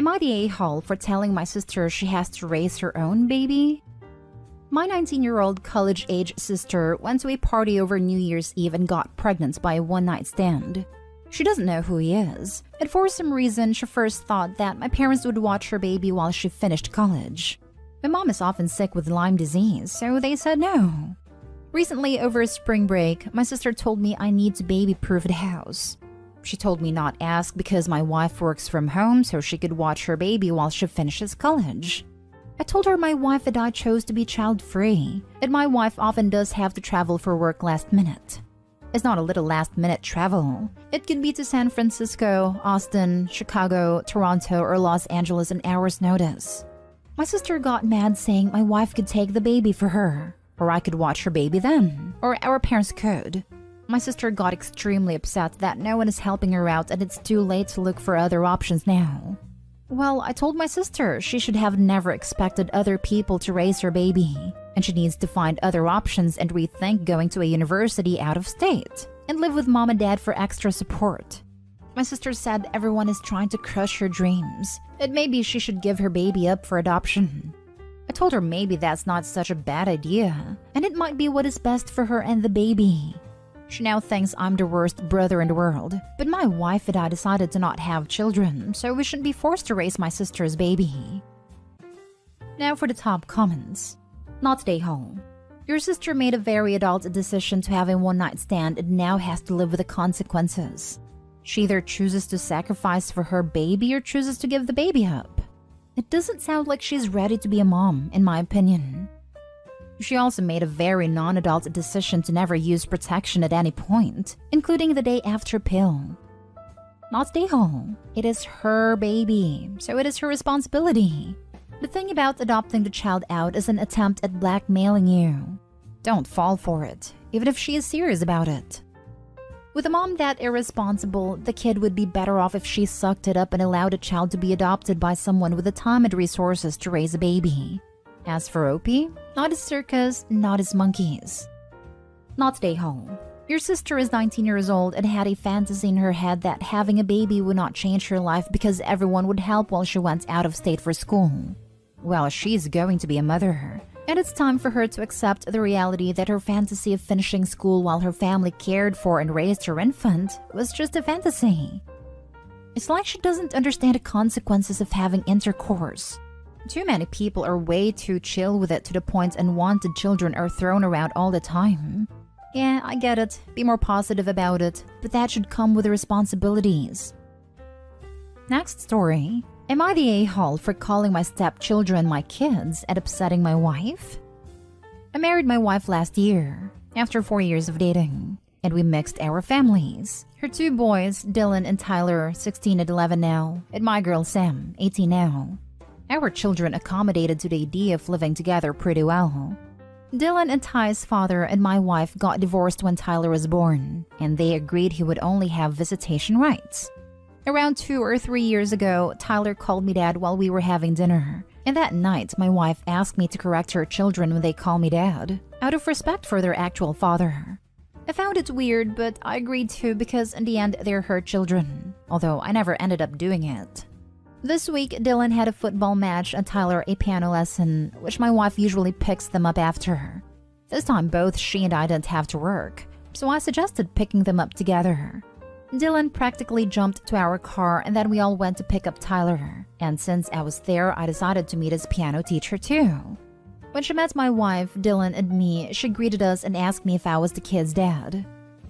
Am I the a-hole for telling my sister she has to raise her own baby? My 19-year-old college-age sister went to a party over New Year's Eve and got pregnant by a one-night stand. She doesn't know who he is, and for some reason she first thought that my parents would watch her baby while she finished college. My mom is often sick with Lyme disease, so they said no. Recently, over spring break, my sister told me I need to baby-proof the house. She told me not ask because my wife works from home so she could watch her baby while she finishes college. I told her my wife and I chose to be child-free, and my wife often does have to travel for work last minute. It's not a little last-minute travel. It could be to San Francisco, Austin, Chicago, Toronto, or Los Angeles in hours' notice. My sister got mad saying my wife could take the baby for her, or I could watch her baby then, or our parents could. My sister got extremely upset that no one is helping her out and it's too late to look for other options now. Well, I told my sister she should have never expected other people to raise her baby, and she needs to find other options and rethink going to a university out of state, and live with mom and dad for extra support. My sister said everyone is trying to crush her dreams, and maybe she should give her baby up for adoption. I told her maybe that's not such a bad idea, and it might be what is best for her and the baby. She now thinks I'm the worst brother in the world, but my wife and I decided to not have children, so we shouldn't be forced to raise my sister's baby. Now for the top comments. Not stay home. Your sister made a very adult decision to have a one-night stand and now has to live with the consequences. She either chooses to sacrifice for her baby or chooses to give the baby up. It doesn't sound like she's ready to be a mom, in my opinion. She also made a very non-adult decision to never use protection at any point, including the day after pill. Not stay home. It is her baby, so it is her responsibility. The thing about adopting the child out is an attempt at blackmailing you. Don't fall for it, even if she is serious about it. With a mom that irresponsible, the kid would be better off if she sucked it up and allowed a child to be adopted by someone with the time and resources to raise a baby. As for Opie, not his circus, not his monkeys. Not stay home. Your sister is 19 years old and had a fantasy in her head that having a baby would not change her life because everyone would help while she went out of state for school. Well, she's going to be a mother, and it's time for her to accept the reality that her fantasy of finishing school while her family cared for and raised her infant was just a fantasy. It's like she doesn't understand the consequences of having intercourse. Too many people are way too chill with it to the point unwanted children are thrown around all the time. Yeah, I get it. Be more positive about it, but that should come with the responsibilities. Next story. Am I the a-hole for calling my stepchildren my kids and upsetting my wife? I married my wife last year, after 4 years of dating, and we mixed our families. Her two boys, Dylan and Tyler, 16 and 11 now, and my girl Sam, 18 now. Our children accommodated to the idea of living together pretty well. Dylan and Ty's father and my wife got divorced when Tyler was born, and they agreed he would only have visitation rights. Around 2 or 3 years ago, Tyler called me dad while we were having dinner, and that night my wife asked me to correct her children when they call me dad, out of respect for their actual father. I found it weird, but I agreed to because in the end they're her children, although I never ended up doing it. This week, Dylan had a football match and Tyler a piano lesson, which my wife usually picks them up after. This time both she and I didn't have to work, so I suggested picking them up together. Dylan practically jumped to our car and then we all went to pick up Tyler, and since I was there, I decided to meet his piano teacher too. When she met my wife, Dylan, and me, she greeted us and asked me if I was the kid's dad.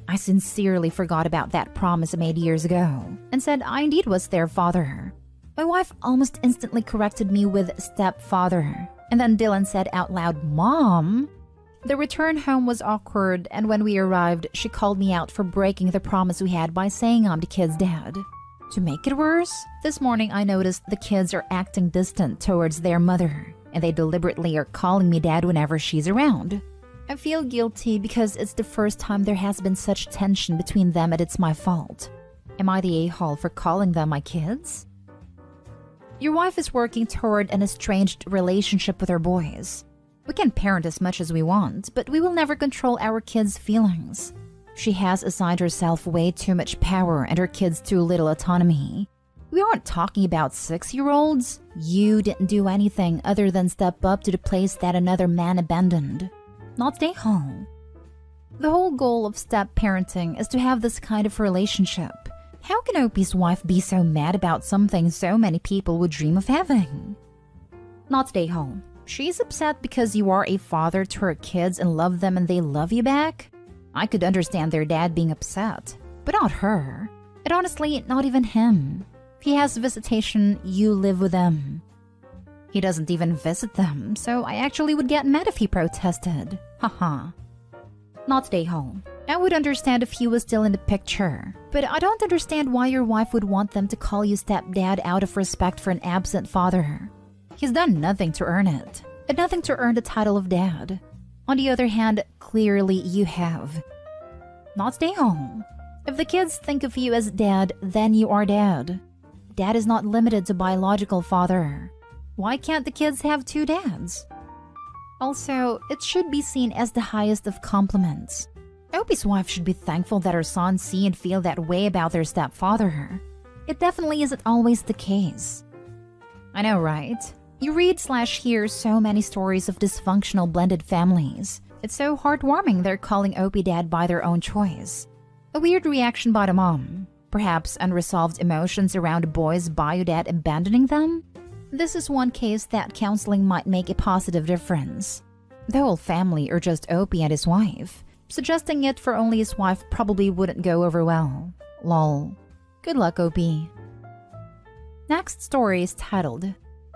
I sincerely forgot about that promise I made years ago and said I indeed was their father. My wife almost instantly corrected me with stepfather, and then Dylan said out loud, "Mom?" The return home was awkward, and when we arrived, she called me out for breaking the promise we had by saying I'm the kid's dad. To make it worse, this morning I noticed the kids are acting distant towards their mother, and they deliberately are calling me dad whenever she's around. I feel guilty because it's the first time there has been such tension between them and it's my fault. Am I the a-hole for calling them my kids? Your wife is working toward an estranged relationship with her boys. We can parent as much as we want, but we will never control our kids' feelings. She has assigned herself way too much power and her kids too little autonomy. We aren't talking about 6-year-olds. You didn't do anything other than step up to the place that another man abandoned. Not stay home. The whole goal of step-parenting is to have this kind of relationship. How can Opie's wife be so mad about something so many people would dream of having? Not stay home. She's upset because you are a father to her kids and love them and they love you back? I could understand their dad being upset, but not her. And honestly, not even him. If he has visitation, you live with them. He doesn't even visit them, so I actually would get mad if he protested. Haha. Not stay home. I would understand if he was still in the picture, but I don't understand why your wife would want them to call you stepdad out of respect for an absent father. He's done nothing to earn it, and nothing to earn the title of dad. On the other hand, clearly you have. Not stay home. If the kids think of you as dad, then you are dad. Dad is not limited to biological father. Why can't the kids have 2 dads? Also, it should be seen as the highest of compliments. Opie's wife should be thankful that her sons see and feel that way about their stepfather. It definitely isn't always the case. I know, right? You read/hear so many stories of dysfunctional blended families. It's so heartwarming they're calling Opie dad by their own choice. A weird reaction by the mom. Perhaps unresolved emotions around a boy's bio dad abandoning them? This is one case that counseling might make a positive difference. The whole family or just Opie and his wife. Suggesting it for only his wife probably wouldn't go over well. Lol. Good luck, Opie. Next story is titled,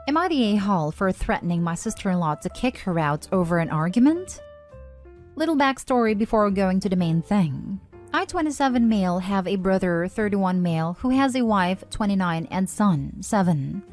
Am I the a-hole for threatening my sister-in-law to kick her out over an argument? Little backstory before going to the main thing. I, 27 male, have a brother, 31 male, who has a wife, 29, and son, 7.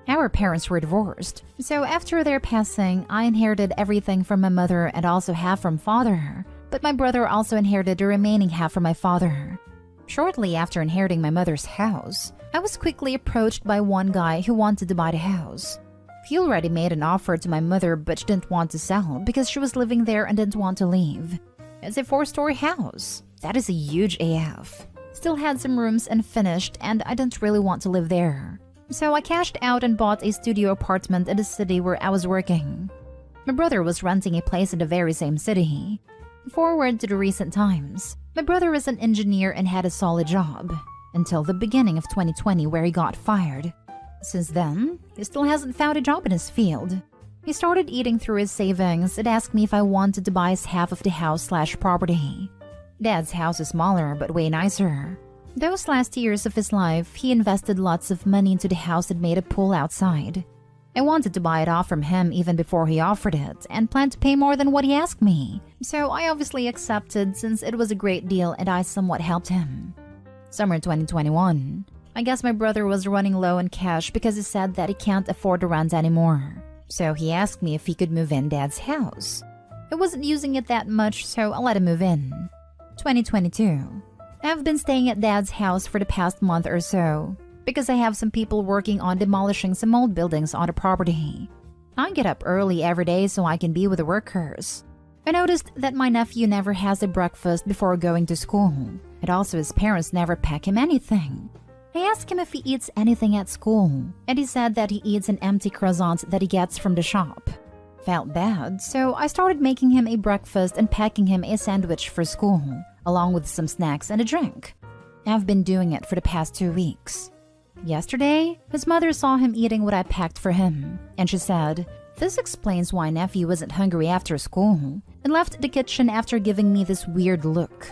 Our parents were divorced, so after their passing, I inherited everything from my mother and also half from father, but my brother also inherited the remaining half from my father. Shortly after inheriting my mother's house, I was quickly approached by one guy who wanted to buy the house. He already made an offer to my mother but she didn't want to sell because she was living there and didn't want to leave. It's a 4-story house. That is a huge AF. Still had some rooms unfinished and I didn't really want to live there. So I cashed out and bought a studio apartment in the city where I was working. My brother was renting a place in the very same city. Forward to the recent times, my brother is an engineer and had a solid job, until the beginning of 2020 where he got fired. Since then, he still hasn't found a job in his field. He started eating through his savings and asked me if I wanted to buy his half of the house/property. Dad's house is smaller but way nicer. Those last years of his life, he invested lots of money into the house and made a pool outside. I wanted to buy it off from him even before he offered it and planned to pay more than what he asked me. So I obviously accepted since it was a great deal and I somewhat helped him. Summer 2021. I guess my brother was running low on cash because he said that he can't afford the rent anymore. So he asked me if he could move in Dad's house. I wasn't using it that much, so I let him move in. 2022. I've been staying at Dad's house for the past month or so because I have some people working on demolishing some old buildings on the property. I get up early every day so I can be with the workers. I noticed that my nephew never has a breakfast before going to school, and also his parents never pack him anything. I asked him if he eats anything at school, and he said that he eats an empty croissant that he gets from the shop. Felt bad, so I started making him a breakfast and packing him a sandwich for school, along with some snacks and a drink. I've been doing it for the past 2 weeks. Yesterday, his mother saw him eating what I packed for him, and she said, "This explains why nephew wasn't hungry after school," and left the kitchen after giving me this weird look.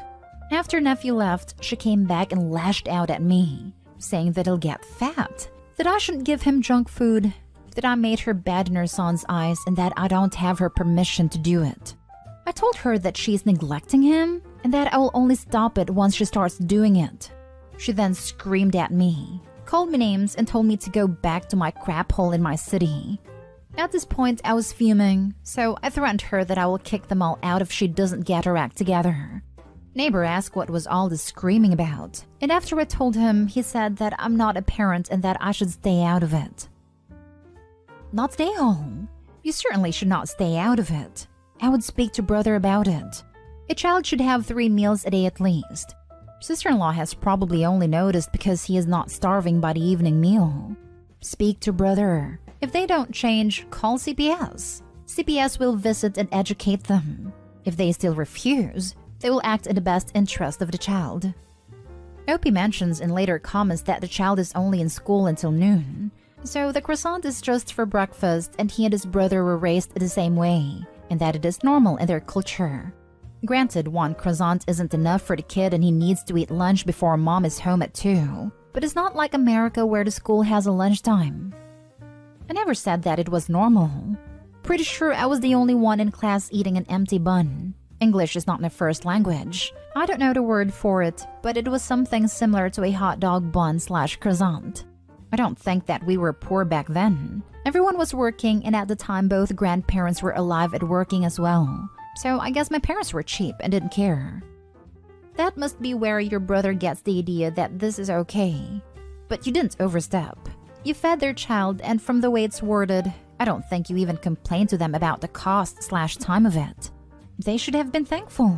After nephew left, she came back and lashed out at me, saying that he'll get fat, that I shouldn't give him junk food, that I made her bad in her son's eyes, and that I don't have her permission to do it. I told her that she's neglecting him, and that I will only stop it once she starts doing it. She then screamed at me, called me names, and told me to go back to my crap hole in my city. At this point, I was fuming, so I threatened her that I will kick them all out if she doesn't get her act together. Neighbor asked what was all this screaming about, and after I told him, he said that I'm not a parent and that I should stay out of it. Not stay home. You certainly should not stay out of it. I would speak to brother about it. A child should have 3 meals a day at least. Sister-in-law has probably only noticed because he is not starving by the evening meal. Speak to brother. If they don't change, call CPS. CPS will visit and educate them. If they still refuse, they will act in the best interest of the child. Opie mentions in later comments that the child is only in school until noon. So the croissant is just for breakfast and he and his brother were raised the same way, and that it is normal in their culture. Granted, one croissant isn't enough for the kid and he needs to eat lunch before mom is home at 2. But it's not like America where the school has a lunchtime. I never said that it was normal. Pretty sure I was the only one in class eating an empty bun. English is not my first language. I don't know the word for it, but it was something similar to a hot dog bun/croissant. I don't think that we were poor back then. Everyone was working, and at the time both grandparents were alive and working as well. So I guess my parents were cheap and didn't care. That must be where your brother gets the idea that this is okay. But you didn't overstep. You fed their child, and from the way it's worded, I don't think you even complained to them about the cost/time of it. They should have been thankful.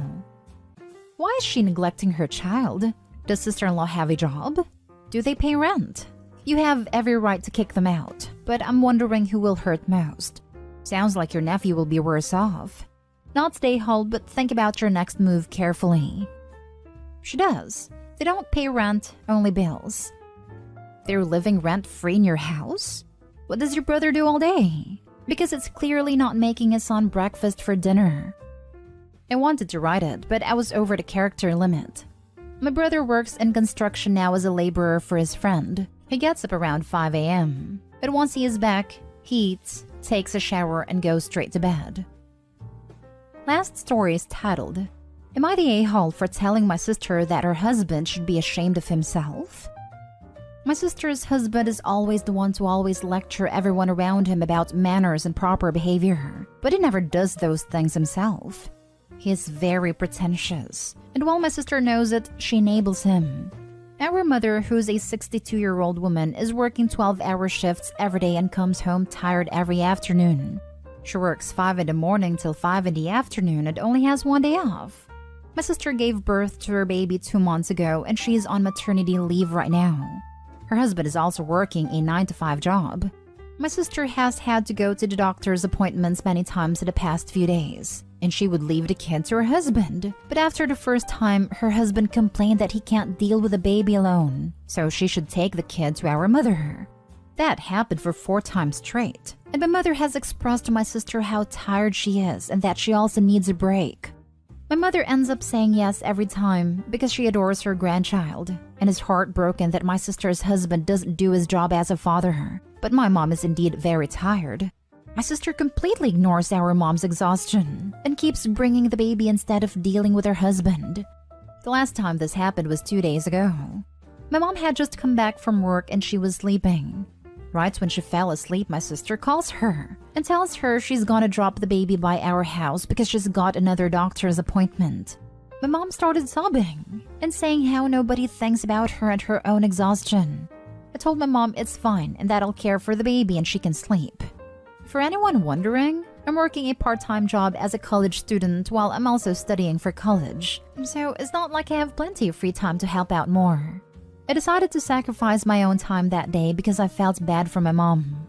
Why is she neglecting her child? Does sister-in-law have a job? Do they pay rent? You have every right to kick them out, but I'm wondering who will hurt most. Sounds like your nephew will be worse off. Not stay home, but think about your next move carefully. She does. They don't pay rent, only bills. They're living rent-free in your house? What does your brother do all day? Because it's clearly not making his son breakfast for dinner. I wanted to write it, but I was over the character limit. My brother works in construction now as a laborer for his friend. He gets up around 5 a.m. But once he is back, he eats, takes a shower, and goes straight to bed. Last story is titled, Am I the a-hole for telling my sister that her husband should be ashamed of himself? My sister's husband is always the one to always lecture everyone around him about manners and proper behavior, but he never does those things himself. He is very pretentious, and while my sister knows it, she enables him. Our mother, who's a 62-year-old woman, is working 12-hour shifts every day and comes home tired every afternoon. She works 5 in the morning till 5 in the afternoon and only has 1 day off. My sister gave birth to her baby 2 months ago and she's on maternity leave right now. Her husband is also working a 9-to-5 job. My sister has had to go to the doctor's appointments many times in the past few days, and she would leave the kid to her husband. But after the first time, her husband complained that he can't deal with the baby alone, so she should take the kid to our mother. That happened for 4 times straight, and my mother has expressed to my sister how tired she is and that she also needs a break. My mother ends up saying yes every time because she adores her grandchild and is heartbroken that my sister's husband doesn't do his job as a father. But my mom is indeed very tired. My sister completely ignores our mom's exhaustion and keeps bringing the baby instead of dealing with her husband. The last time this happened was 2 days ago. My mom had just come back from work and she was sleeping. Right when she fell asleep, my sister calls her and tells her she's gonna drop the baby by our house because she's got another doctor's appointment. My mom started sobbing and saying how nobody thinks about her and her own exhaustion. I told my mom it's fine and that I'll care for the baby and she can sleep. For anyone wondering, I'm working a part-time job as a college student while I'm also studying for college, so it's not like I have plenty of free time to help out more. I decided to sacrifice my own time that day because I felt bad for my mom.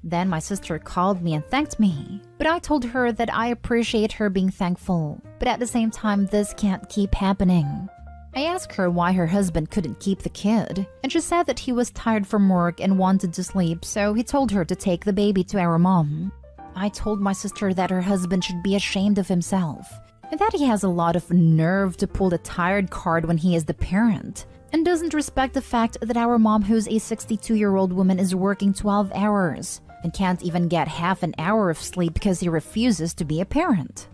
Then my sister called me and thanked me, but I told her that I appreciate her being thankful, but at the same time this can't keep happening. I asked her why her husband couldn't keep the kid, and she said that he was tired from work and wanted to sleep, so he told her to take the baby to our mom. I told my sister that her husband should be ashamed of himself, and that he has a lot of nerve to pull the tired card when he is the parent, and doesn't respect the fact that our mom, who's a 62-year-old woman, is working 12 hours and can't even get half an hour of sleep because he refuses to be a parent.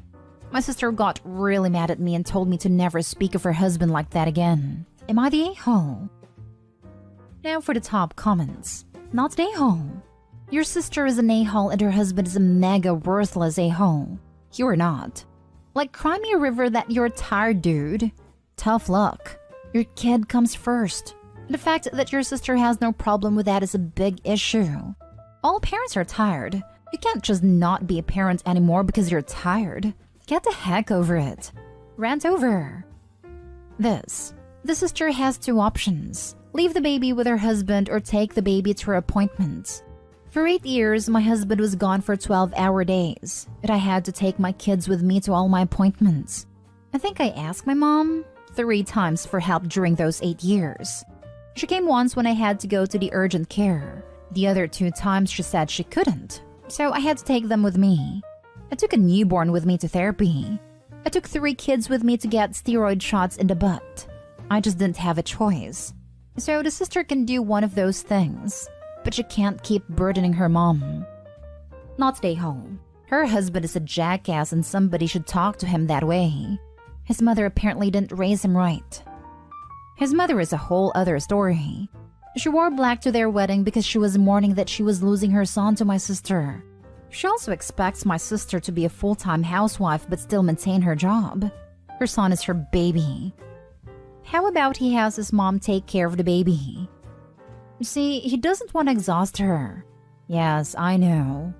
My sister got really mad at me and told me to never speak of her husband like that again. Am I the a-hole? Now for the top comments. Not an a-hole. Your sister is an a-hole and her husband is a mega worthless a-hole. You're not. Like, cry me a river that you're tired, dude. Tough luck. Your kid comes first. The fact that your sister has no problem with that is a big issue. All parents are tired. You can't just not be a parent anymore because you're tired. Get the heck over it. Rant over. This The sister has two options: leave the baby with her husband or take the baby to her appointment. For 8 years, my husband was gone for 12-hour days, and I had to take my kids with me to all my appointments. I think I asked my mom 3 times for help during those 8 years. She came once when I had to go to the urgent care. The other 2 times she said she couldn't, so I had to take them with me. I took a newborn with me to therapy. I took 3 kids with me to get steroid shots in the butt. I just didn't have a choice. So the sister can do one of those things, but she can't keep burdening her mom. Not stay home. Her husband is a jackass and somebody should talk to him that way. His mother apparently didn't raise him right. His mother is a whole other story. She wore black to their wedding because she was mourning that she was losing her son to my sister. She also expects my sister to be a full-time housewife but still maintain her job. Her son is her baby. How about he has his mom take care of the baby? See, he doesn't want to exhaust her. Yes, I know.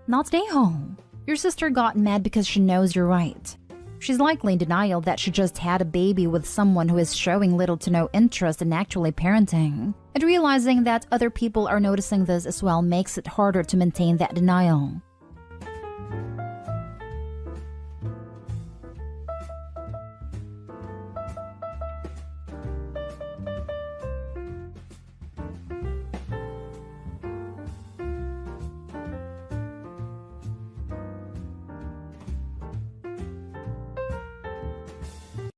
Not stay home. Your sister got mad because she knows you're right. She's likely in denial that she just had a baby with someone who is showing little to no interest in actually parenting. And realizing that other people are noticing this as well makes it harder to maintain that denial.